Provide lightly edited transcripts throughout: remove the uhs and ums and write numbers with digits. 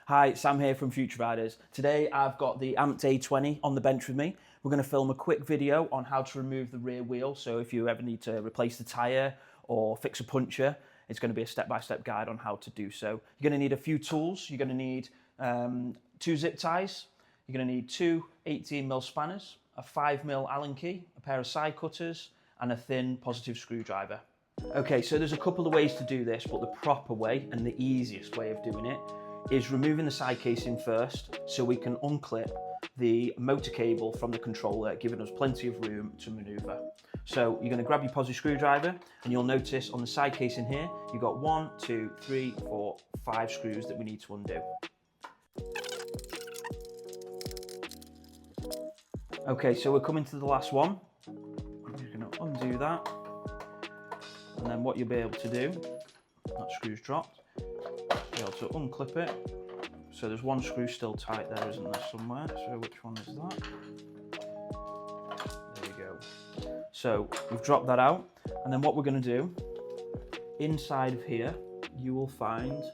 Hi, Sam here from Future Riders. Today I've got the Amped A20 on the bench with me. We're going to film a quick video on how to remove the rear wheel. So if you ever need to replace the tyre or fix a puncture, it's going to be a step-by-step guide on how to do so. You're going to need a few tools. You're going to need 2 zip ties. You're going to need 2 18mm spanners, a 5mm Allen key, a pair of side cutters, and a thin positive screwdriver. Okay, so there's a couple of ways to do this, but the proper way and the easiest way of doing it is removing the side casing first so we can unclip the motor cable from the controller, giving us plenty of room to maneuver. So you're going to grab your positive screwdriver and you'll notice on the side casing here, you've got 1, 2, 3, 4, 5 screws that we need to undo. Okay, so we're coming to the last one. I'm just going to undo that. And then what you'll be able to do, that screw's dropped, be able to unclip it. So there's one screw still tight there, isn't there, somewhere? So which one is that? There we go. So we've dropped that out. And then what we're going to do, inside of here, you will find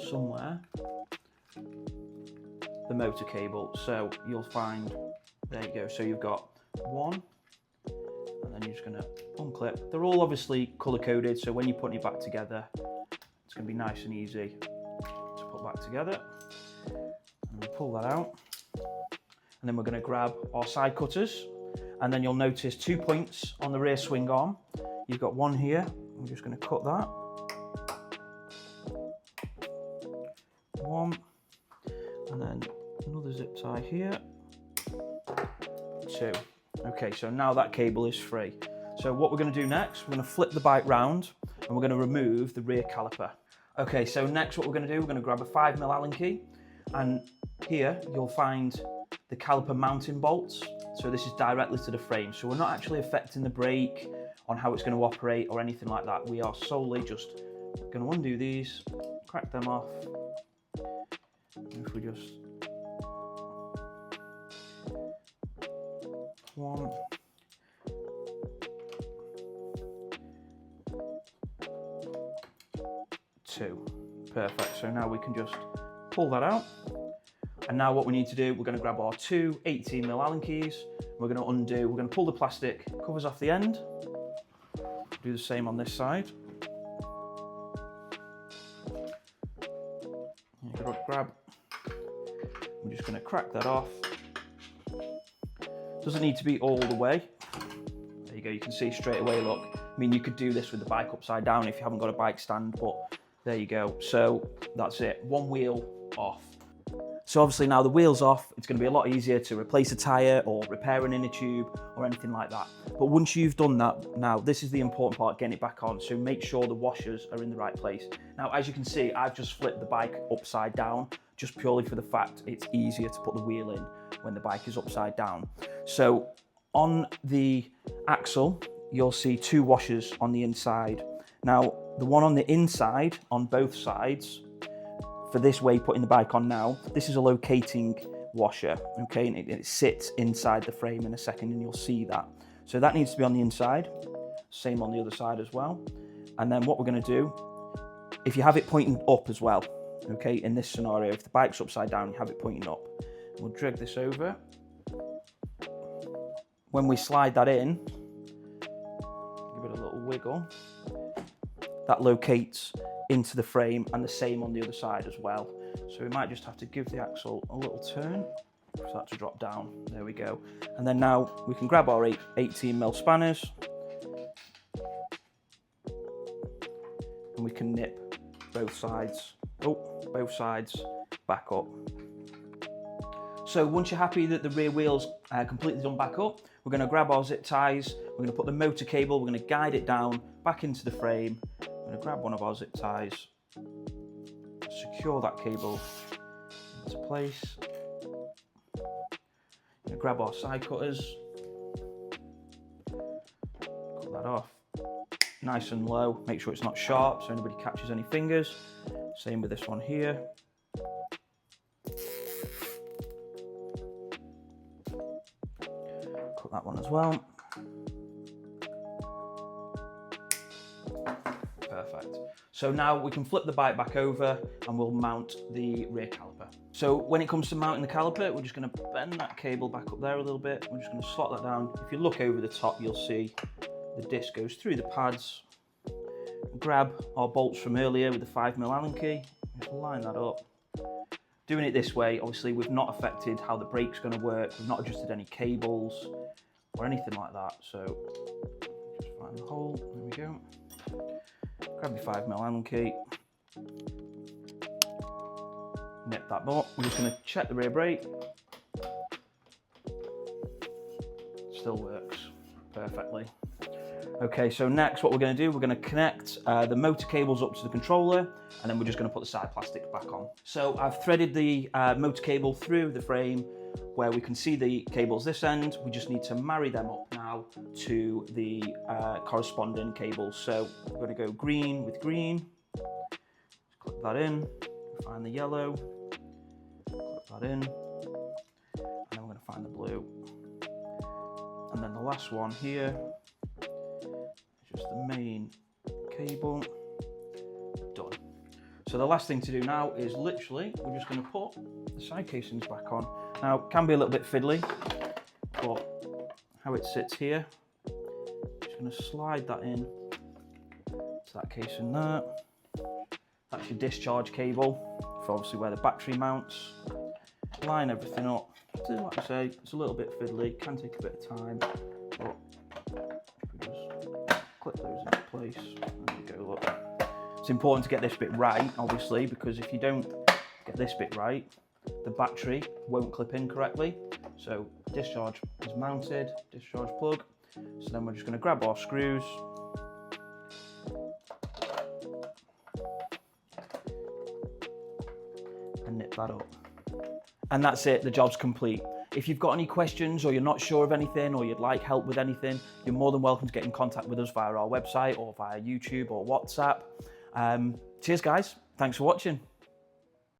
somewhere the motor cable. So you'll find, there you go. So you've got one, and then you're just going to unclip. They're all obviously color coded, so when you're putting it back together, it's going to be nice and easy to put back together. And we'll pull that out. And then we're going to grab our side cutters. And then you'll notice 2 points on the rear swing arm. You've got one here. I'm just going to cut that. One. And then another zip tie here. 2. Okay, so now that cable is free. So what we're going to do next, we're going to flip the bike round and we're going to remove the rear caliper. Okay, so next what we're going to do, we're going to grab a 5mm Allen key, and here you'll find the caliper mounting bolts. So this is directly to the frame. So we're not actually affecting the brake on how it's going to operate or anything like that. We are solely just going to undo these, crack them off. And if we just 1, 2. Perfect. So now we can just pull that out. And now what we need to do, we're going to grab our 2 18mm Allen keys. We're going to undo, we're going to pull the plastic covers off the end. Do the same on this side. Grab. I'm just going to crack that off. Doesn't need to be all the way. There you go, you can see straight away, look. I mean, you could do this with the bike upside down if you haven't got a bike stand, but there you go. So that's it, one wheel off. So obviously now the wheel's off, it's going to be a lot easier to replace a tyre or repair an inner tube or anything like that. But once you've done that, now this is the important part, getting it back on. So make sure the washers are in the right place. Now, as you can see, I've just flipped the bike upside down, just purely for the fact it's easier to put the wheel in when the bike is upside down. So on the axle, you'll see 2 washers on the inside. Now, the one on the inside, on both sides, for this way putting the bike on now, this is a locating washer, okay? And it sits inside the frame in a second and you'll see that. So that needs to be on the inside, same on the other side as well. And then what we're gonna do, if you have it pointing up as well, okay? In this scenario, if the bike's upside down, you have it pointing up. We'll drag this over. When we slide that in, give it a little wiggle, that locates into the frame, and the same on the other side as well. So we might just have to give the axle a little turn for that to drop down. There we go. And then now we can grab our 18mm spanners and we can nip both sides back up. So once you're happy that the rear wheel's completely done back up, we're going to grab our zip ties, we're going to put the motor cable, we're going to guide it down back into the frame. I'm going to grab one of our zip ties, secure that cable into place. I'm going to grab our side cutters, cut that off, nice and low, make sure it's not sharp so nobody catches any fingers. Same with this one here. Cut that one as well. Perfect. So now we can flip the bike back over and we'll mount the rear caliper. So when it comes to mounting the caliper, we're just going to bend that cable back up there a little bit. We're just going to slot that down. If you look over the top, you'll see the disc goes through the pads. Grab our bolts from earlier with the 5mm Allen key. Just line that up. Doing it this way, obviously we've not affected how the brake's going to work. We've not adjusted any cables or anything like that. So just find the hole. There we go. Grab your 5mm Allen key. Nip that up. We're just going to check the rear brake. Still works perfectly. Okay, so next what we're going to do, we're going to connect the motor cables up to the controller, and then we're just going to put the side plastics back on. So I've threaded the motor cable through the frame where we can see the cables this end. We just need to marry them up now to the corresponding cables. So we're going to go green with green, just clip that in, find the yellow, clip that in, and then we're going to find the blue. And then the last one here, just the main cable. Done. So the last thing to do now is literally, we're just going to put the side casings back on. Now, it can be a little bit fiddly, but how it sits here, just going to slide that in to that casing there. That's your discharge cable for obviously where the battery mounts. Line everything up. So like I say, it's a little bit fiddly, can take a bit of time, but if we just clip those into place, there we go, look. It's important to get this bit right, obviously, because if you don't get this bit right, the battery won't clip in correctly. So discharge is mounted, discharge plug. So then we're just going to grab our screws, and nip that up. And that's it, the job's complete. If you've got any questions or you're not sure of anything or you'd like help with anything, you're more than welcome to get in contact with us via our website or via YouTube or WhatsApp. Cheers guys, thanks for watching.